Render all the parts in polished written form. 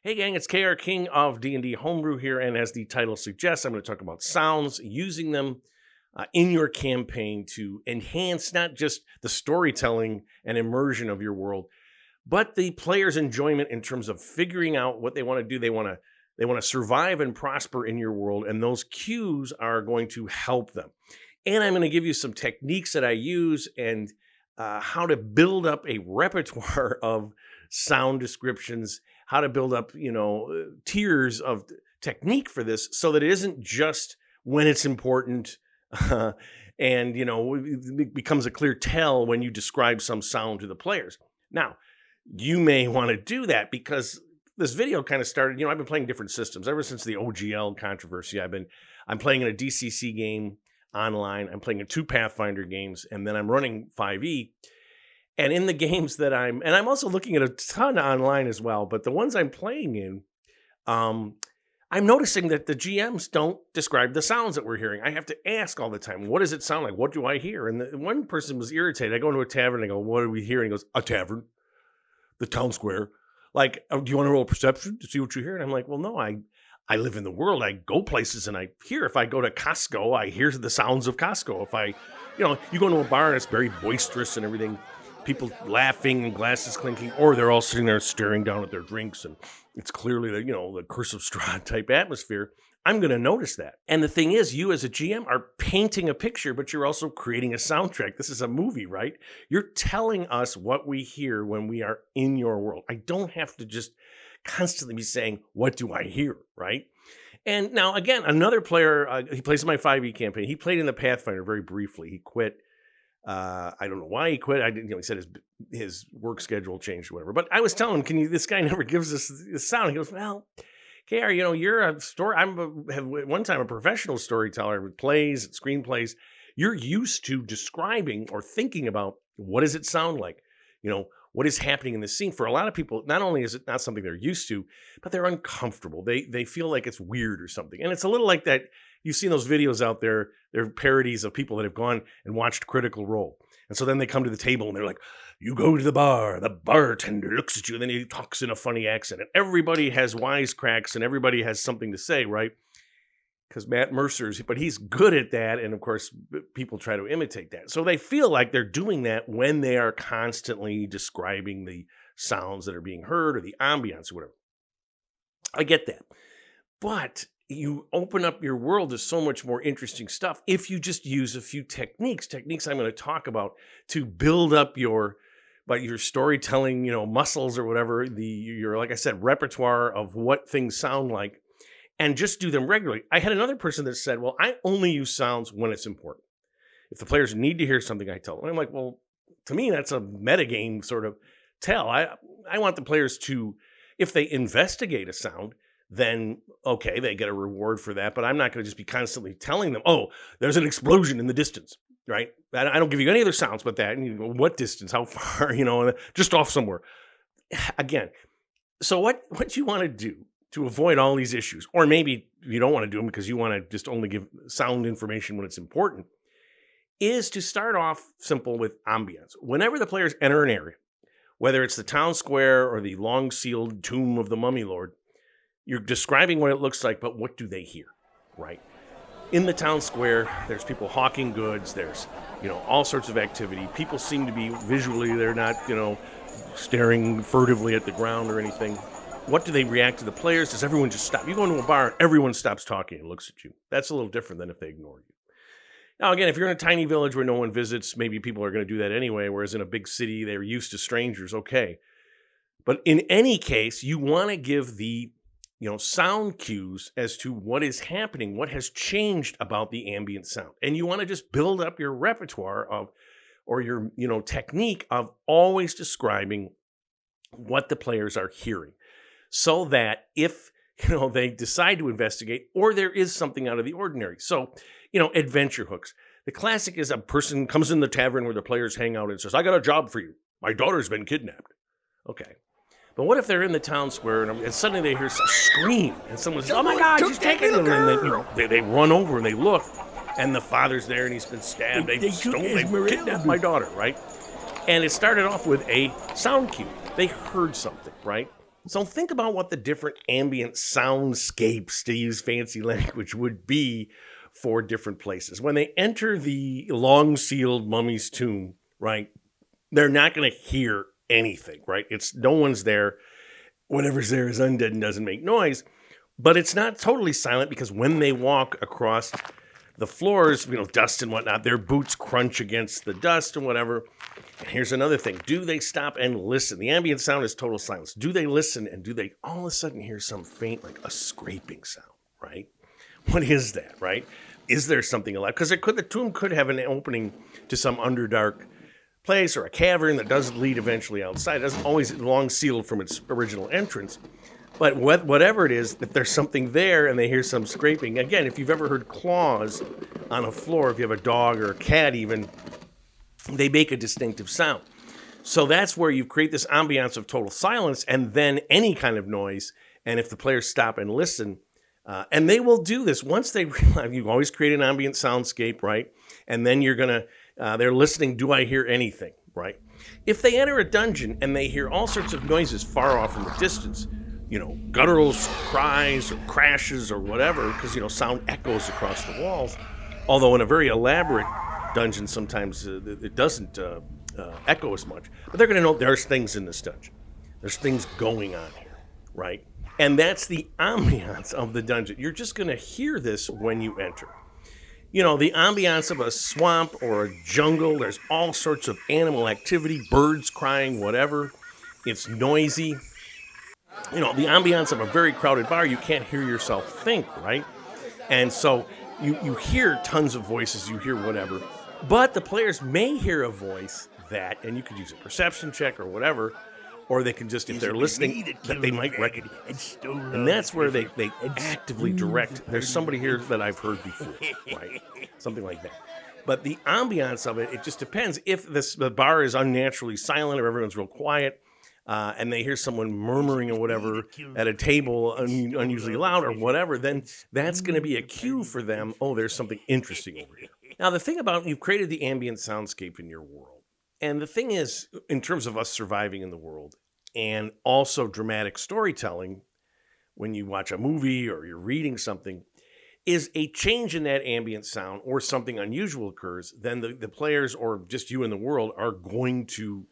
Hey gang, it's KR King of D&D Homebrew here, and as the title suggests, I'm going to talk about sounds, using them in your campaign to enhance not just the storytelling and immersion of your world, but the player's enjoyment in terms of figuring out what they want to do. They want to survive and prosper in your world, and those cues are going to help them. And I'm going to give you some techniques that I use and how to build up a repertoire of sound descriptions, how to build up, tiers of technique for this so that it isn't just when it's important and, it becomes a clear tell when you describe some sound to the players. Now, you may want to do that because this video kind of started, I've been playing different systems ever since the OGL controversy. I'm playing in a DCC game online. I'm playing in 2 Pathfinder games, and then I'm running 5e. And in the games that I'm also looking at a ton online as well, but the ones I'm playing in, I'm noticing that the GMs don't describe the sounds that we're hearing. I have to ask all the time, what does it sound like? What do I hear? And one person was irritated. I go into a tavern and I go, what do we hear? And he goes, a tavern, the town square. Like, oh, do you want to roll perception to see what you hear? And I'm like, well, no, I live in the world. I go places and I hear. If I go to Costco, I hear the sounds of Costco. If I, you go into a bar and it's very boisterous and everything, people laughing and glasses clinking, or they're all sitting there staring down at their drinks and it's clearly the Curse of Strahd type atmosphere, I'm going to notice that. And the thing is, you as a GM are painting a picture, but you're also creating a soundtrack. This is a movie, right? You're telling us what we hear when we are in your world. I don't have to just constantly be saying, what do I hear, right? And now, again, another player, he plays in my 5e campaign. He played in the Pathfinder very briefly. He quit. I don't know why he quit. I didn't. He said his work schedule changed or whatever. But I was telling him, this guy never gives us this sound. He goes, well, KR, you're a story. At one time a professional storyteller with plays and screenplays. You're used to describing or thinking about what does it sound like. What is happening in the scene. For a lot of people, not only is it not something they're used to, but they're uncomfortable. They feel like it's weird or something. And it's a little like that. You've seen those videos out there. They're parodies of people that have gone and watched Critical Role. And so then they come to the table and they're like, you go to the bar, the bartender looks at you, and then he talks in a funny accent. And everybody has wisecracks and everybody has something to say, right? Because Matt Mercer's, but he's good at that. And of course, people try to imitate that. So they feel like they're doing that when they are constantly describing the sounds that are being heard or the ambience or whatever. I get that. But you open up your world to so much more interesting stuff if you just use a few techniques I'm going to talk about to build up your storytelling, muscles or whatever, your, like I said, repertoire of what things sound like, and just do them regularly. I had another person that said, well, I only use sounds when it's important. If the players need to hear something, I tell them. And I'm like, well, to me, that's a metagame sort of tell. I want the players to, if they investigate a sound, then, okay, they get a reward for that. But I'm not going to just be constantly telling them, oh, there's an explosion in the distance, right? I don't give you any other sounds but that. And you go, what distance? How far? Just off somewhere. Again, so what you want to do to avoid all these issues, or maybe you don't want to do them because you want to just only give sound information when it's important, is to start off simple with ambience. Whenever the players enter an area, whether it's the town square or the long-sealed tomb of the Mummy Lord, you're describing what it looks like, but what do they hear, right? In the town square, there's people hawking goods. There's, all sorts of activity. People seem to be visually, they're not, staring furtively at the ground or anything. What do they react to the players? Does everyone just stop? You go into a bar and everyone stops talking and looks at you. That's a little different than if they ignore you. Now, again, if you're in a tiny village where no one visits, maybe people are going to do that anyway, whereas in a big city, they're used to strangers, okay. But in any case, you want to give the sound cues as to what is happening, what has changed about the ambient sound. And you want to just build up your repertoire or your, technique of always describing what the players are hearing so that if, they decide to investigate or there is something out of the ordinary. So, adventure hooks. The classic is a person comes in the tavern where the players hang out and says, I got a job for you. My daughter's been kidnapped. Okay. But what if they're in the town square and suddenly they hear a scream and someone says, oh my God, she's taken them. And they run over and they look and the father's there and he's been stabbed. They kidnapped my daughter, right? And it started off with a sound cue. They heard something, right? So think about what the different ambient soundscapes, to use fancy language, would be for different places. When they enter the long-sealed mummy's tomb, right, they're not going to hear anything, right? It's no one's there. Whatever's there is undead and doesn't make noise. But it's not totally silent, because when they walk across the floors, dust and whatnot, their boots crunch against the dust and whatever. And here's another thing. Do they stop and listen? The ambient sound is total silence. Do they listen, and do they all of a sudden hear some faint, like a scraping sound, right? What is that, right? Is there something alive? Because the tomb could have an opening to some underdark place or a cavern that does lead eventually outside. It doesn't always long sealed from its original entrance. But whatever it is, if there's something there and they hear some scraping, again, if you've ever heard claws on a floor, if you have a dog or a cat even, they make a distinctive sound. So that's where you create this ambiance of total silence and then any kind of noise. And if the players stop and listen, and they will do this once they realize you always create an ambient soundscape, right? And then they're listening, do I hear anything, right? If they enter a dungeon and they hear all sorts of noises far off in the distance, guttural cries or crashes or whatever, because, sound echoes across the walls. Although in a very elaborate dungeon, sometimes it doesn't echo as much. But they're going to know there's things in this dungeon. There's things going on here, right? And that's the ambiance of the dungeon. You're just going to hear this when you enter. The ambiance of a swamp or a jungle, there's all sorts of animal activity, birds crying, whatever. It's noisy. The ambiance of a very crowded bar, you can't hear yourself think, right? And so you hear tons of voices, you hear whatever. But the players may hear a voice that, and you could use a perception check or whatever, or they can just, if they're listening, that they might recognize. And that's where they actively direct, there's somebody here that I've heard before, right? Something like that. But the ambiance of it just depends. If the bar is unnaturally silent or everyone's real quiet, and they hear someone murmuring or whatever at a table unusually loud or whatever, then that's going to be a cue for them, oh, there's something interesting over here. Now, the thing about, you've created the ambient soundscape in your world. And the thing is, in terms of us surviving in the world, and also dramatic storytelling, when you watch a movie or you're reading something, is a change in that ambient sound or something unusual occurs, then the players or just you in the world are going to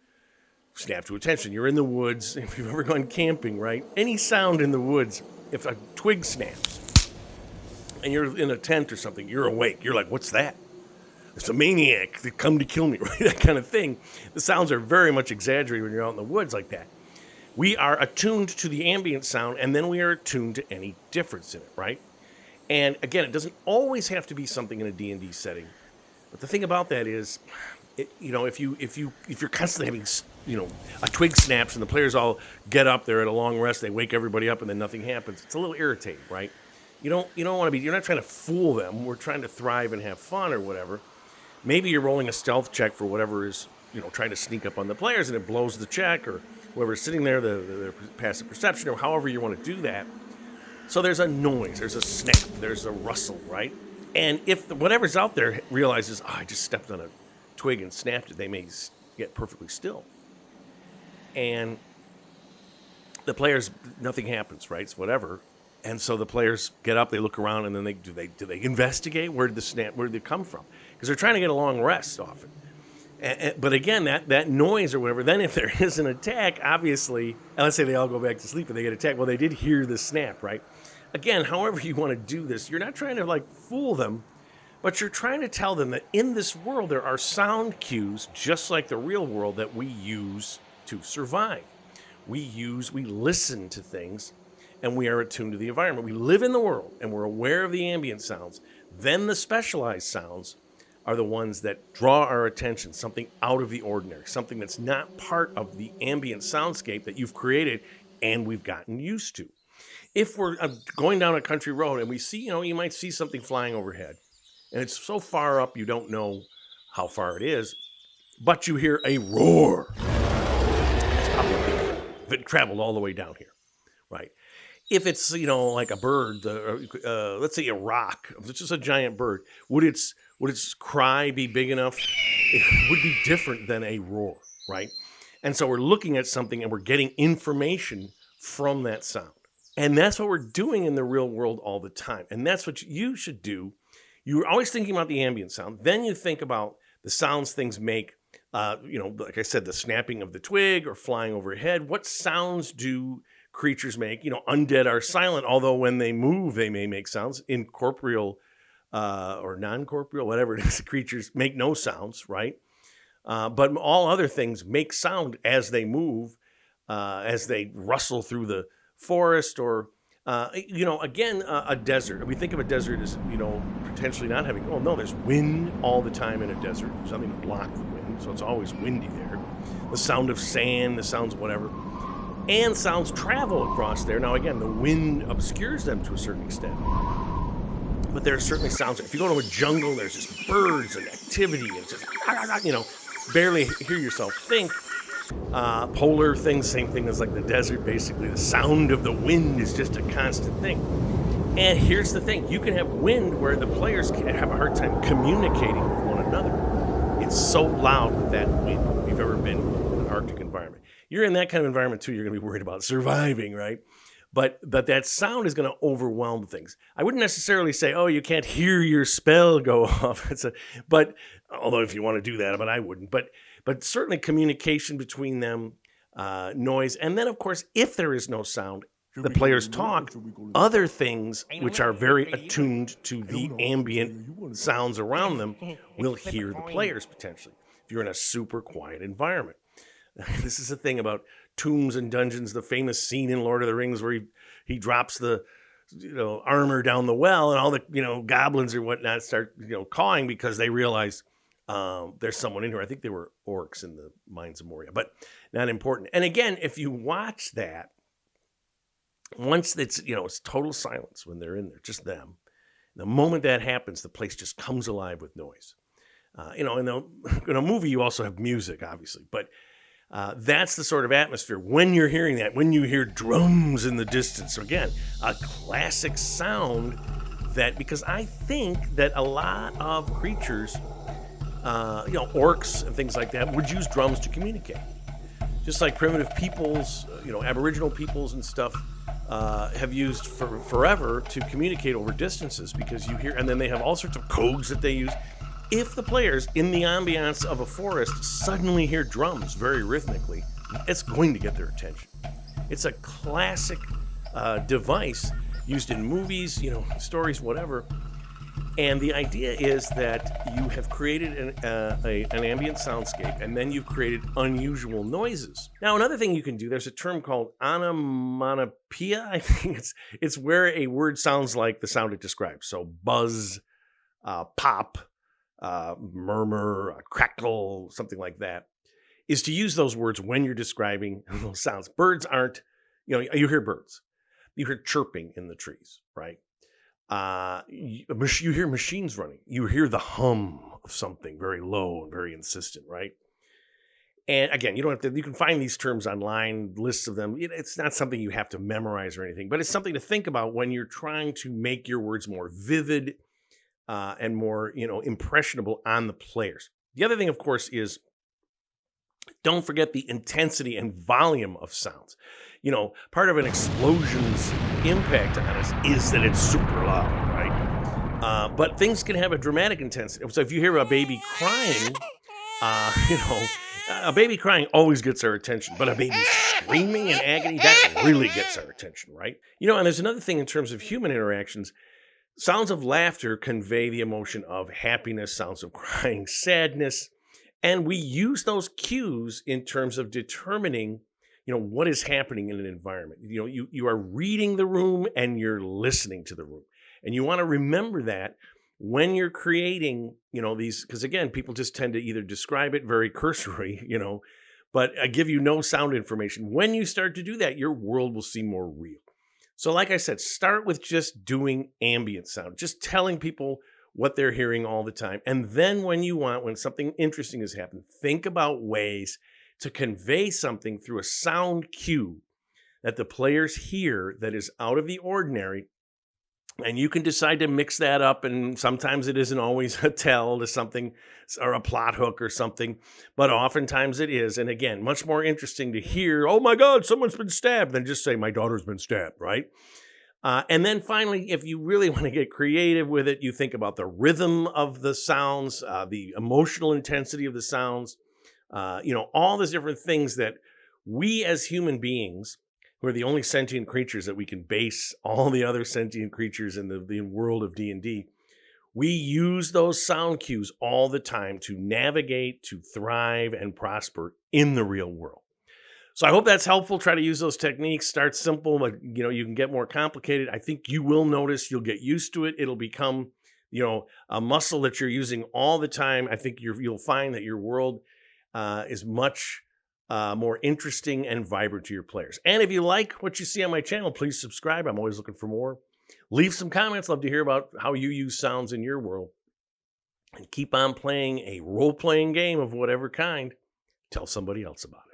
snap to attention. You're in the woods. If you've ever gone camping, right? Any sound in the woods, if a twig snaps and you're in a tent or something, you're awake. You're like, what's that? It's a maniac that come to kill me, right? That kind of thing. The sounds are very much exaggerated when you're out in the woods like that. We are attuned to the ambient sound, and then we are attuned to any difference in it, right? And again, it doesn't always have to be something in a D&D setting. But the thing about that is, if you're constantly having, a twig snaps and the players all get up, they're at a long rest, they wake everybody up, and then nothing happens. It's a little irritating, right? You don't want to be. You're not trying to fool them. We're trying to thrive and have fun or whatever. Maybe you're rolling a stealth check for whatever is, trying to sneak up on the players, and it blows the check, or whoever's sitting there, the passive perception, or however you want to do that. So there's a noise, there's a snap, there's a rustle, right? And if whatever's out there realizes, I just stepped on a twig and snapped it, they may get perfectly still. And the players, nothing happens, right? It's whatever. And so the players get up, they look around, and then do they investigate? Where did it come from? Because they're trying to get a long rest often. But again, that noise or whatever, then if there is an attack, obviously, and let's say they all go back to sleep and they get attacked, well, they did hear the snap, right? Again, however you want to do this, you're not trying to fool them, but you're trying to tell them that in this world there are sound cues, just like the real world, that we use to survive. We listen to things, and we are attuned to the environment. We live in the world, and we're aware of the ambient sounds. Then the specialized sounds are the ones that draw our attention, something out of the ordinary, something that's not part of the ambient soundscape that you've created and we've gotten used to. If we're going down a country road and we see, you might see something flying overhead, and it's so far up you don't know how far it is, but you hear a roar. It's probably a big roar. If it traveled all the way down here, right? If it's, like a bird, let's say a rock, if it's just a giant bird, would its cry be big enough? It would be different than a roar, right? And so we're looking at something and we're getting information from that sound. And that's what we're doing in the real world all the time. And that's what you should do. You're always thinking about the ambient sound. Then you think about the sounds things make, like I said, the snapping of the twig or flying overhead. What sounds do creatures make? Undead are silent, although when they move, they may make sounds. Incorporeal or non-corporeal, whatever it is, creatures make no sounds, right? But all other things make sound as they move, as they rustle through the forest or, a desert. We think of a desert as, potentially not having, there's wind all the time in a desert. There's nothing to block the wind, so it's always windy there. The sound of sand, the sounds of whatever. And sounds travel across there. Now, again, the wind obscures them to a certain extent. But there are certainly sounds. If you go to a jungle, there's just birds and activity and just, barely hear yourself think. Polar things, same thing as like the desert, basically. The sound of the wind is just a constant thing. And here's the thing. You can have wind where the players can have a hard time communicating with one another. It's so loud with that wind. If you've ever been in an Arctic environment. You're in that kind of environment too, you're going to be worried about surviving, right? But that sound is going to overwhelm things. I wouldn't necessarily say, you can't hear your spell go off. But although if you want to do that, but I wouldn't. But certainly communication between them, noise. And then, of course, if there is no sound, the players talk. Other things which are very attuned to the ambient sounds around them will hear the players potentially if you're in a super quiet environment. This is the thing about tombs and dungeons, the famous scene in Lord of the Rings where he drops the armor down the well and all the goblins or whatnot start cawing because they realize there's someone in here. I think they were orcs in the Mines of Moria, but not important. And again, if you watch that, once it's it's total silence when they're in there, just them. The moment that happens, the place just comes alive with noise. In a movie, you also have music, obviously, but that's the sort of atmosphere when you're hearing that, when you hear drums in the distance. So again, a classic sound because I think that a lot of creatures, orcs and things like that, would use drums to communicate. Just like primitive peoples, Aboriginal peoples and stuff have used forever to communicate over distances because you hear, and then they have all sorts of codes that they use. If the players in the ambiance of a forest suddenly hear drums very rhythmically, it's going to get their attention. It's a classic device used in movies, stories, whatever. And the idea is that you have created an ambient soundscape, and then you've created unusual noises. Now, another thing you can do, there's a term called onomatopoeia. I think it's where a word sounds like the sound it describes. So buzz, pop, murmur, crackle, something like that, is to use those words when you're describing those sounds. Birds aren't, you hear birds. You hear chirping in the trees, right? You hear machines running. You hear the hum of something very low and very insistent, right? And again, you don't have to, you can find these terms online, lists of them. It's not something you have to memorize or anything, but it's something to think about when you're trying to make your words more vivid and more, impressionable on the players. The other thing, of course, is don't forget the intensity and volume of sounds. Part of an explosion's impact on us is that it's super loud, right? But things can have a dramatic intensity. So if you hear a baby crying, a baby crying always gets our attention, but a baby screaming in agony, that really gets our attention, right? And there's another thing in terms of human interactions. Sounds of laughter convey the emotion of happiness, sounds of crying, sadness. And we use those cues in terms of determining, what is happening in an environment. You are reading the room and you're listening to the room. And you want to remember that when you're creating, these, because again, people just tend to either describe it very cursory, but I give you no sound information. When you start to do that, your world will seem more real. So like I said, start with just doing ambient sound, just telling people what they're hearing all the time. And then when something interesting has happened, think about ways to convey something through a sound cue that the players hear that is out of the ordinary And you can decide to mix that up, and sometimes it isn't always a tell to something or a plot hook or something, but oftentimes it is. And again, much more interesting to hear, oh my God, someone's been stabbed, than just say, my daughter's been stabbed, right? And then finally, if you really want to get creative with it, you think about the rhythm of the sounds, the emotional intensity of the sounds, all those different things that we as human beings, who are the only sentient creatures that we can base all the other sentient creatures in the world of D&D, we use those sound cues all the time to navigate, to thrive, and prosper in the real world. So I hope that's helpful. Try to use those techniques. Start simple, but you can get more complicated. I think you will notice, you'll get used to it. It'll become, a muscle that you're using all the time. I think you'll find that your world is much more interesting and vibrant to your players. And if you like what you see on my channel, please subscribe. I'm always looking for more. Leave some comments. Love to hear about how you use sounds in your world. And keep on playing a role-playing game of whatever kind. Tell somebody else about it.